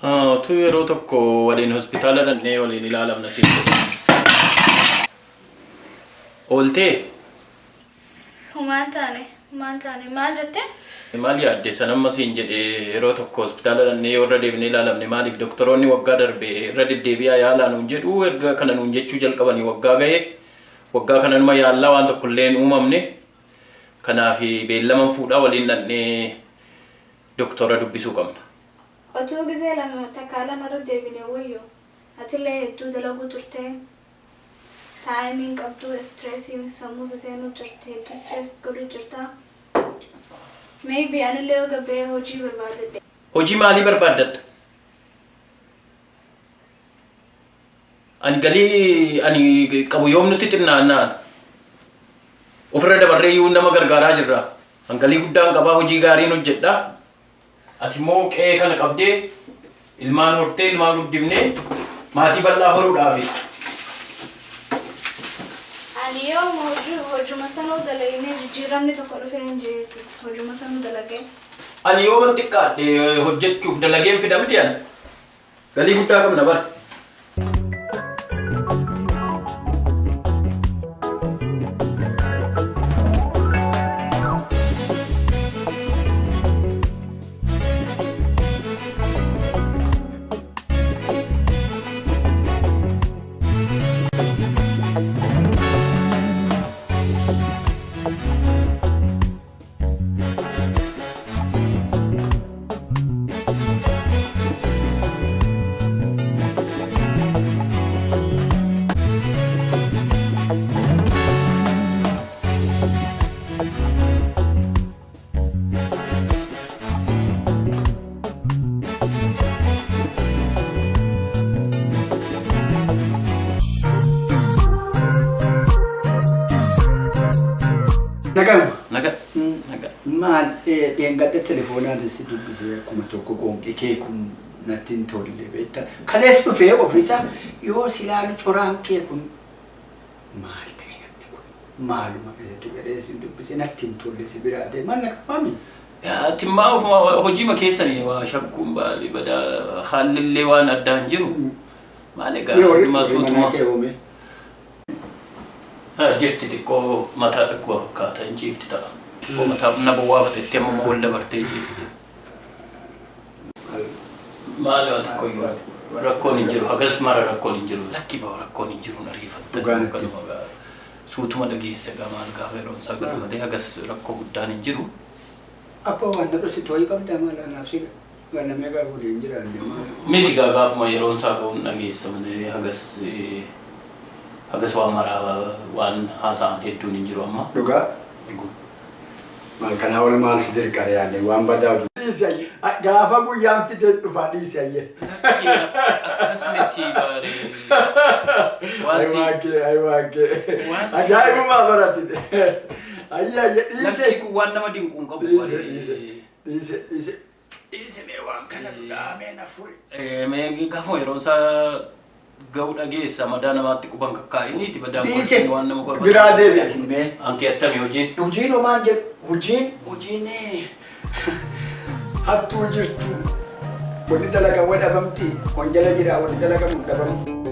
Tu yeroo tokko waliin hospitaala dhaqnee waliin ilaalamna sitti. Ooltee? Maal taane maal jettee? Maal yaadde sanamma siin jedhee yeroo tokko hospitaala dhaqnee warra deebinee ilaalamne maaliif doktoroonni waggaa darbe irra deddeebi'aa yaalaa nuun jedhu erga kana nuun jechuu jalqabanii waggaa ga'e waggaa kananuma yaallaa waan tokkollee hin uumamne kanaaf beellaman fuudhaa waliin dhaqnee doktora dubbisuu qabna. Otuu gisee lama takkaa lamarra deebinee wayyo atillee hedduu dalaguu turte taayimiin qabdu stressii sammuu seenuu jirte hedduu stress godhuu jirta. Maybe anillee yoo gabbee hojii barbaadadhe. Hojii maalii barbaaddatta? Ani galii ani qabu yoom nuti xinnaannaan ofirra dabarree iyyuu nama gargaaraa jirra. An galii guddaan qabaa hojii gaariin hojjedha. Ati immoo qe'ee kana qabdee ilmaan hortee ilmaan guddifnee maatii bal'aa horuudhaafi. Ani yoo hojuma sanuu dalaginee jijjiiramni tokko dhufee hin jireetti hojuma sanuu dalagee. Ani yoo man xiqqaadhe hojjechuuf dalageen fidamti ani galii guddaa qabna bara. Naga. Maal dheengadde telefoonaan si dubbisee akkuma tokko qoonqii kee kun natti hin tolle beektaa. Kalees dhufee ofiisa yoo silaalu coraan kee kun maal ta'e namni kun maaluma keessatti gadhee si dubbisee natti hin tolle si biraa ta'e maal naqafaami? Timmaa hojii keessanii waa shakkuun baali badaa haalillee waan addaa hin jiru. Maal egaa dhimma suutuma. Jirti xiqqoo mataa xiqqoo fakkaata hin ciifti ta'a. Mataa nama waa bateetti amma wal dabartee ciifti. Maali waan tokko iyyuu rakkoon hin jiru hagas mara rakkoon hin jiru lakki ba'a rakkoon hin jiru ariifatta. Suutuma dhageessa egaa maal gaafa yeroon isaa gadu malee hagas rakkoo guddaan hin jiru. Abbaa waan na dhossi tooyi qabdaa maal anaaf si ganamee gaafa waliin jiraanne maal? Miti gaafuma yeroon isaa ga'uun dhageessa malee hagas waan maraa waan haasa'an hedduun hin jiru amma. Dhugaa? Maal kanaa wal maal si dirqare yaanne waan badaa dhiisayye gaafa guyyaan fidee dhufaa dhiisayye. Akkasumatti baaree. Aywaakee. Ajaa'ibumaa baratite. Ayya dhiise. Lafti kun waan nama dinquun qabu. Dhiise mee waan kana dhaamee na furi. Mee gaafa yeroon isaa ga'u dhageessa madaa namaatti quban kakkaa'iniiti badaan dhiise waan nama korba. biraa deebi'atin mee. Anki attami hojiin? Hojiin homaan jedhu hojiin hattuu jirtu wanni dalagaa wadhabamti wanjala jira wanni dalagamu dhabamti.